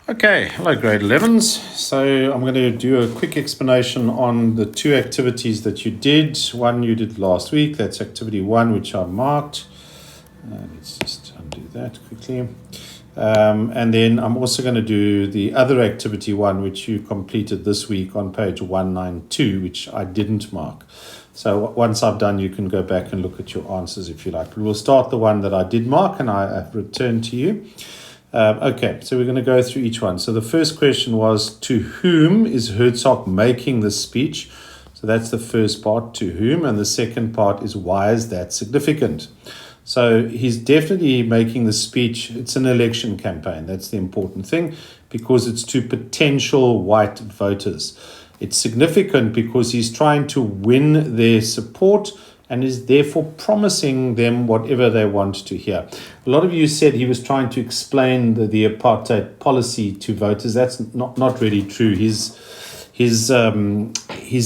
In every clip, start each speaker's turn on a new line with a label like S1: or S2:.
S1: Okay, hello grade 11s. So I'm going to do a quick explanation on the two activities that you did. One you did last week, that's activity 1, which I marked. Let's just undo that quickly. And then I'm also going to do the other activity 1, which you completed this week on page 192, which I didn't mark. So once I've done, you can go back and look at your answers if you like. But we'll start the one that I did mark and I have returned to you. Okay, so we're going to go through each one. So the first question was, to whom is Herzog making this speech? So that's the first part, to whom. And the second part is, why is that significant? So he's definitely making the speech. It's an election campaign. That's the important thing, because it's to potential white voters. It's significant because he's trying to win their support and is therefore promising them whatever they want to hear. A lot of you said he was trying to explain the apartheid policy to voters. That's not really true. His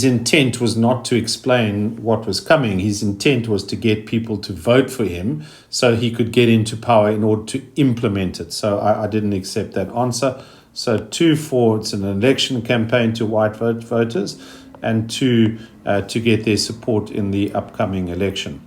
S1: intent was not to explain what was coming. His intent was to get people to vote for him so he could get into power in order to implement it. So I didn't accept that answer. So 2 for it's an election campaign to white voters, and 2 to get their support in the upcoming election.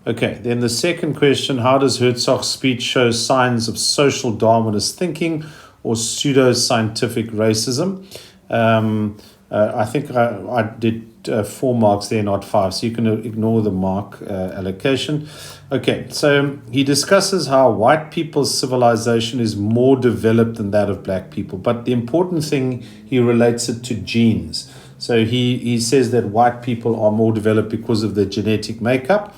S1: Okay, then the second question, how does Herzog's speech show signs of social Darwinist thinking or pseudo-scientific racism? I think I did 4 marks there, not 5, so you can ignore the mark allocation. Okay, so he discusses how white people's civilization is more developed than that of black people, but the important thing, he relates it to genes. So he says that white people are more developed because of their genetic makeup,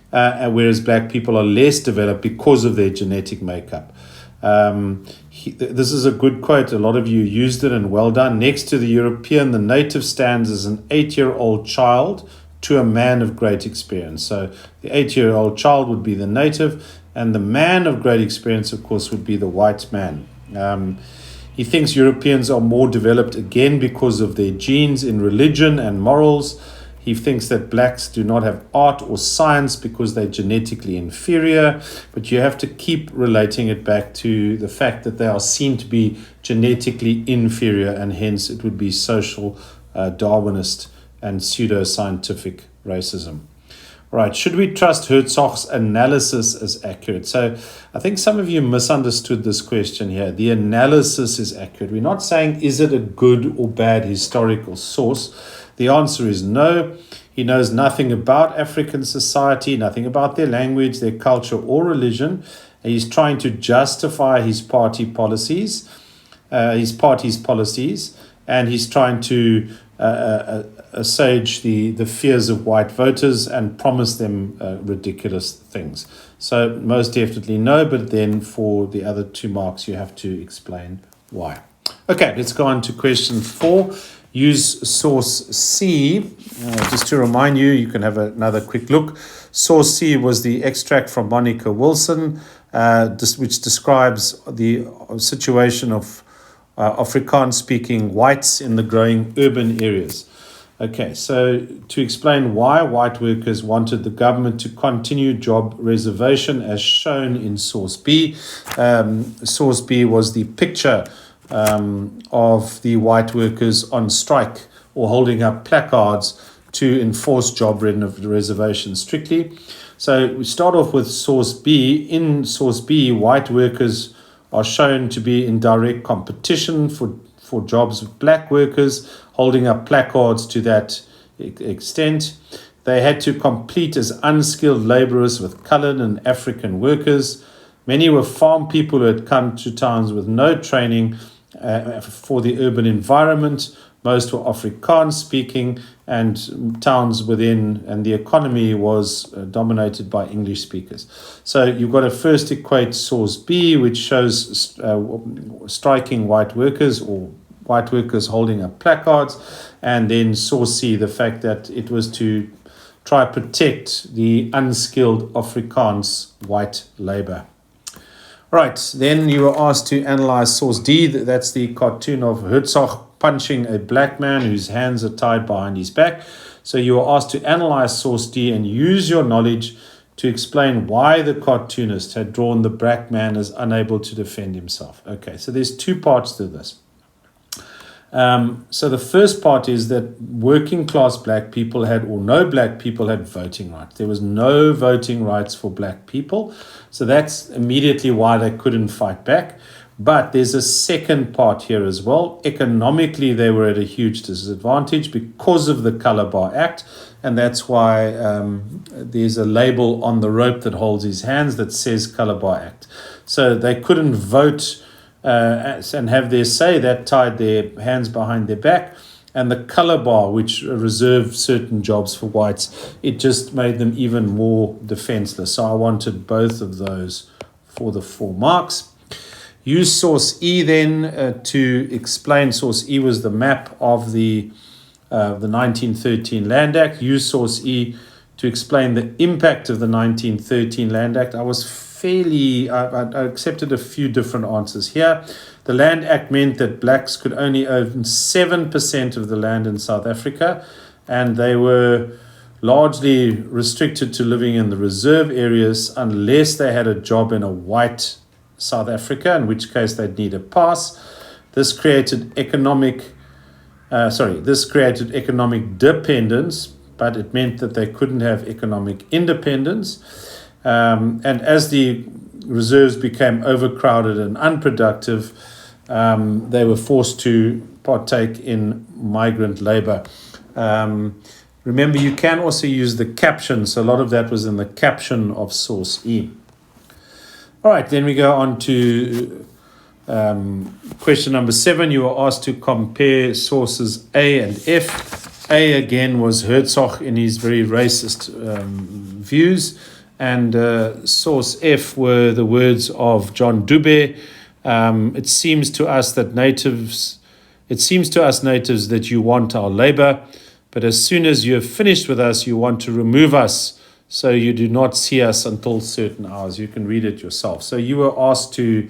S1: whereas black people are less developed because of their genetic makeup. This is a good quote. A lot of you used it, and well done. Next to the European, the native stands as an 8-year-old child to a man of great experience. So the 8-year-old child would be the native, and the man of great experience, of course, would be the white man. He thinks Europeans are more developed again because of their genes in religion and morals. He thinks that blacks do not have art or science because they're genetically inferior. But you have to keep relating it back to the fact that they are seen to be genetically inferior, and hence it would be social Darwinist and pseudo-scientific racism. Right, should we trust Herzog's analysis as accurate? So I think some of you misunderstood this question here. The analysis is accurate. We're not saying, is it a good or bad historical source? The answer is no. He knows nothing about African society, nothing about their language, their culture, or religion. He's trying to justify his party's policies, and he's trying to assuage the fears of white voters and promise them ridiculous things. So most definitely no, but then for the other 2 marks, you have to explain why. Okay, let's go on to question 4. Use source C. Just to remind you, you can have another quick look. Source C was the extract from Monica Wilson, which describes the situation of Afrikaans-speaking whites in the growing urban areas. Okay, so to explain why white workers wanted the government to continue job reservation as shown in Source B. Source B was the picture of the white workers on strike or holding up placards to enforce job reservation strictly. So we start off with Source B. In Source B, white workers are shown to be in direct competition for jobs with black workers, holding up placards to that extent. They had to compete as unskilled laborers with colored and African workers. Many were farm people who had come to towns with no training for the urban environment. Most were Afrikaans speaking, and towns within, and the economy was dominated by English speakers. So you've got to first equate Source B, which shows striking white workers or white workers holding up placards, and then Source C, the fact that it was to try to protect the unskilled Afrikaans white labor. Right, then you were asked to analyze Source D. That's the cartoon of Herzog punching a black man whose hands are tied behind his back. So you were asked to analyze Source D and use your knowledge to explain why the cartoonist had drawn the black man as unable to defend himself. Okay, so there's two parts to this. So the first part is that working class black people had, or no black people had, voting rights. There was no voting rights for black people. So that's immediately why they couldn't fight back. But there's a second part here as well. Economically, they were at a huge disadvantage because of the Color Bar Act. And that's why there's a label on the rope that holds his hands that says Color Bar Act. So they couldn't vote and have their say. That tied their hands behind their back. And the color bar, which reserved certain jobs for whites, it just made them even more defenseless. So I wanted both of those for the 4 marks. Use source E then to explain. Source E was the map of the 1913 Land Act. Use source E to explain the impact of the 1913 Land Act. I accepted a few different answers here. The Land Act meant that blacks could only own 7% of the land in South Africa, and they were largely restricted to living in the reserve areas unless they had a job in a white South Africa, in which case they'd need a pass. This created economic dependence, but it meant that they couldn't have economic independence. And as the reserves became overcrowded and unproductive, they were forced to partake in migrant labor. Remember, you can also use the caption, so a lot of that was in the caption of source E. All right, then we go on to question number 7. You were asked to compare sources A and F. A, again, was Herzog in his very racist views. And source F were the words of John Dube. It seems to us natives that you want our labor, but as soon as you have finished with us, you want to remove us, so you do not see us until certain hours. You can read it yourself. So you were asked to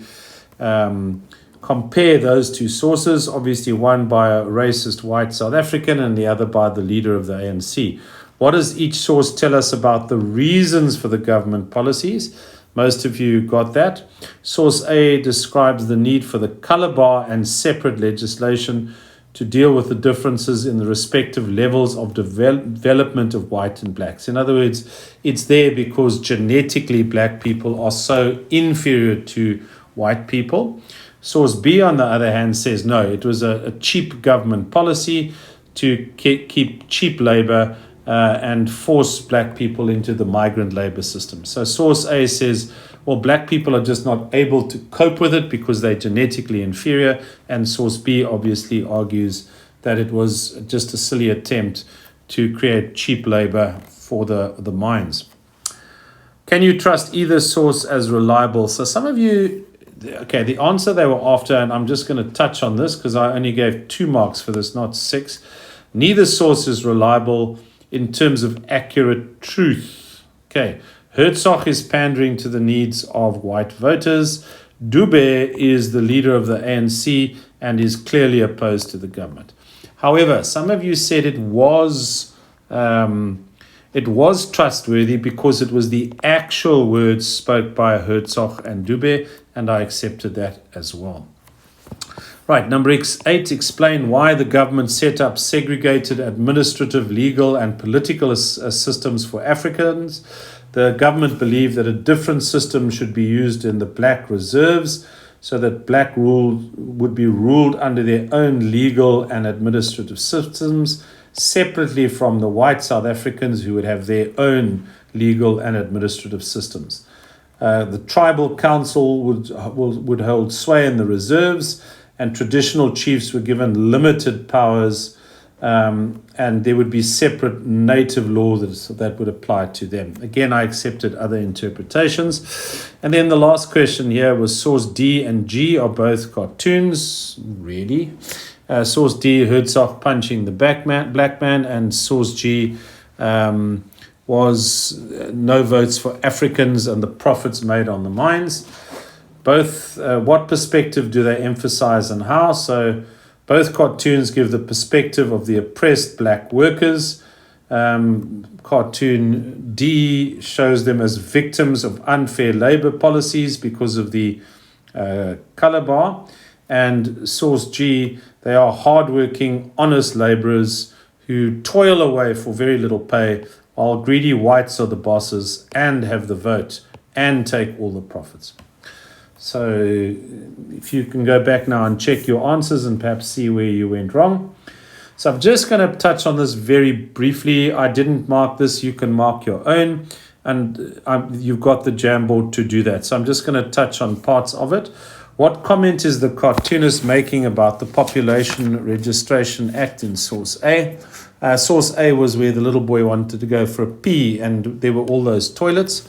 S1: compare those two sources, obviously one by a racist white South African and the other by the leader of the ANC. What does each source tell us about the reasons for the government policies? Most of you got that. Source A describes the need for the color bar and separate legislation to deal with the differences in the respective levels of development of white and blacks. In other words, it's there because genetically black people are so inferior to white people. Source B, on the other hand, says no, it was a cheap government policy to keep cheap labor and force black people into the migrant labor system. So source A says, well, black people are just not able to cope with it because they're genetically inferior. And source B obviously argues that it was just a silly attempt to create cheap labor for the mines. Can you trust either source as reliable? So some of you, okay, the answer they were after, and I'm just going to touch on this because I only gave 2 marks for this, not 6. Neither source is reliable in terms of accurate truth. Okay, Herzog is pandering to the needs of white voters. Dube is the leader of the ANC and is clearly opposed to the government. However, some of you said it was trustworthy because it was the actual words spoke by Herzog and Dube, and I accepted that as well. Right, number 8, explain why the government set up segregated administrative, legal, and political systems for Africans. The government believed that a different system should be used in the black reserves so that black rule would be ruled under their own legal and administrative systems, separately from the white South Africans who would have their own legal and administrative systems. The tribal council would hold sway in the reserves, and traditional chiefs were given limited powers, and there would be separate native laws that would apply to them. Again, I accepted other interpretations. And then the last question here was source D and G are both cartoons. Really? Source D, Herzog punching the black man, and source G was no votes for Africans and the profits made on the mines. Both, what perspective do they emphasize and how? So both cartoons give the perspective of the oppressed black workers. Cartoon D shows them as victims of unfair labor policies because of the color bar. And source G, they are hardworking, honest laborers who toil away for very little pay, while greedy whites are the bosses and have the vote and take all the profits. So if you can go back now and check your answers and perhaps see where you went wrong. So I'm just going to touch on this very briefly. I didn't mark this. You can mark your own. And you've got the Jamboard to do that. So I'm just going to touch on parts of it. What comment is the cartoonist making about the Population Registration Act in source A? Source A was where the little boy wanted to go for a pee and there were all those toilets.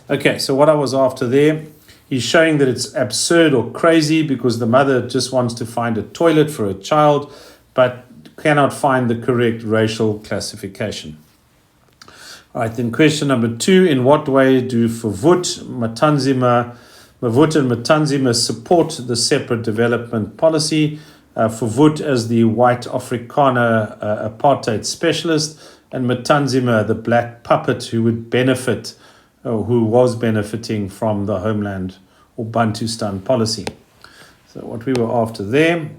S1: Okay, so what I was after there, he's showing that it's absurd or crazy because the mother just wants to find a toilet for a child, but cannot find the correct racial classification. All right, then question number 2, in what way do Mavut and Matanzima support the separate development policy? Mavut as the white Afrikaner apartheid specialist, and Matanzima, the black puppet who would benefit, or who was benefiting from the homeland or Bantustan policy. So what we were after there,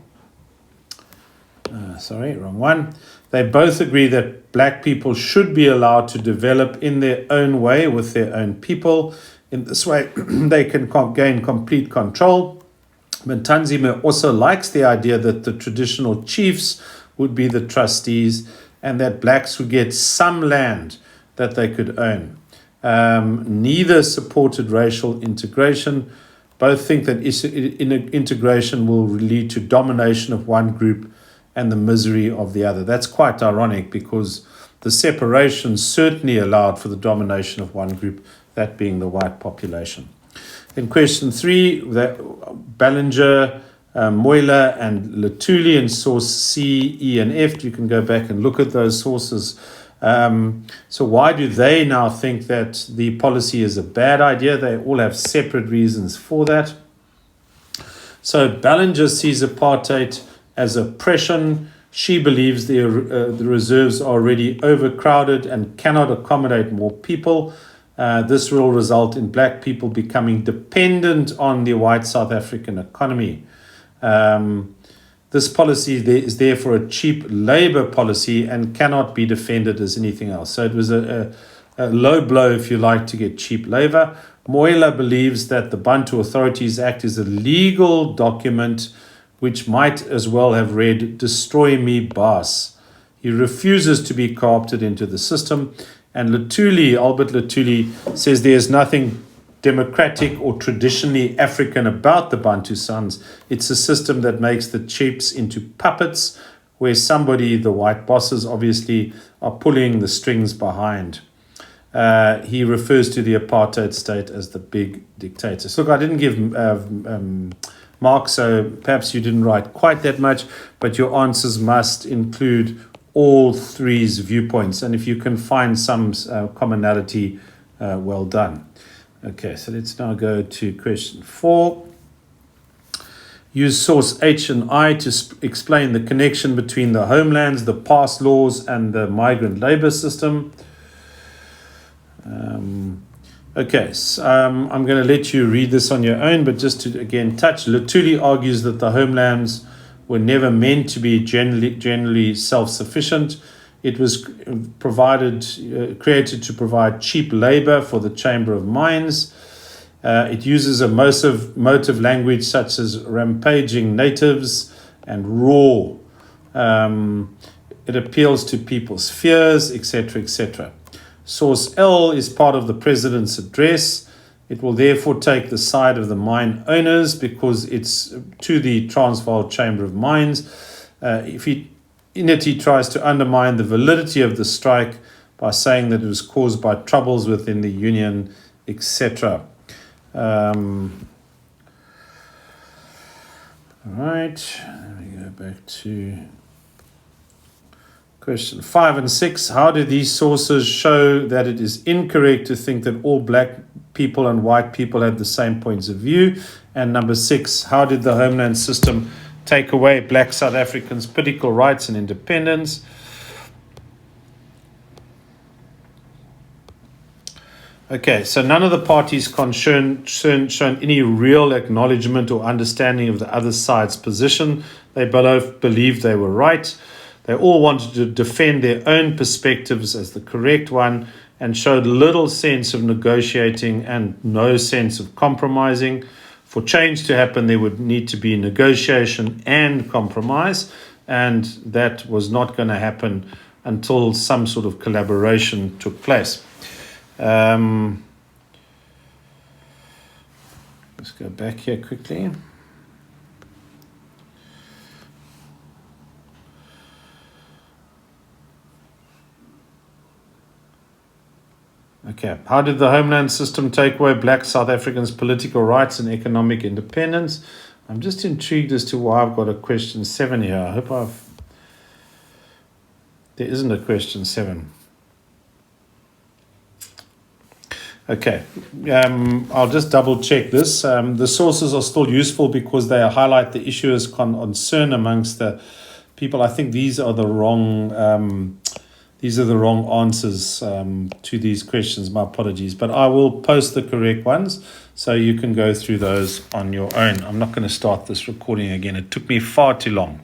S1: sorry, wrong one. They both agree that black people should be allowed to develop in their own way with their own people. In this way, they can gain complete control. Matanzima also likes the idea that the traditional chiefs would be the trustees and that blacks would get some land that they could own. Neither supported racial integration. Both think that integration will lead to domination of one group and the misery of the other. That's quite ironic because the separation certainly allowed for the domination of one group, that being the white population. In question 3, Ballinger, Moyler, and Luthuli in source C, E, and F. You can go back and look at those sources. So why do they now think that the policy is a bad idea? They all have separate reasons for that. So Ballinger sees apartheid as oppression. She believes the reserves are already overcrowded and cannot accommodate more people. This will result in black people becoming dependent on the white South African economy. This policy is therefore a cheap labor policy and cannot be defended as anything else. So it was a low blow, if you like, to get cheap labor. Moyler believes that the Bantu Authorities Act is a legal document which might as well have read, "Destroy me, boss." He refuses to be co-opted into the system. And Luthuli, Albert Luthuli, says there's nothing democratic or traditionally African about the Bantustans. It's a system that makes the chiefs into puppets, where somebody, the white bosses obviously, are pulling the strings behind. He refers to the apartheid state as the big dictators. Look, I didn't give marks, so perhaps you didn't write quite that much, but your answers must include all three's viewpoints. And if you can find some commonality, well done. Okay, so let's now go to question 4. Use source H and I to explain the connection between the homelands, the past laws, and the migrant labor system. Okay, so I'm going to let you read this on your own, but just to again touch, Luthuli argues that the homelands were never meant to be generally self-sufficient. It was created to provide cheap labor for the Chamber of Mines. It uses a motive language such as rampaging natives and raw. It appeals to people's fears, etc., etc. Source L is part of the President's address. It will therefore take the side of the mine owners because it's to the Transvaal Chamber of Mines. In it, he tries to undermine the validity of the strike by saying that it was caused by troubles within the union, etc. All right, let me go back to question 5 and 6. How do these sources show that it is incorrect to think that all black people and white people have the same points of view? And number 6, how did the homeland system take away black South Africans' political rights and independence? Okay, so none of the parties concerned shown any real acknowledgement or understanding of the other side's position. They both believed they were right. They all wanted to defend their own perspectives as the correct one and showed little sense of negotiating and no sense of compromising. For change to happen, there would need to be negotiation and compromise, and that was not going to happen until some sort of collaboration took place. Let's go back here quickly. Okay, how did the Homeland System take away black South Africans' political rights and economic independence? I'm just intrigued as to why I've got a question 7 here. I hope there isn't a question 7. Okay, I'll just double check this. The sources are still useful because they highlight the issue as concern amongst the people. I think these are the wrong answers to these questions. My apologies, but I will post the correct ones so you can go through those on your own. I'm not going to start this recording again. It took me far too long.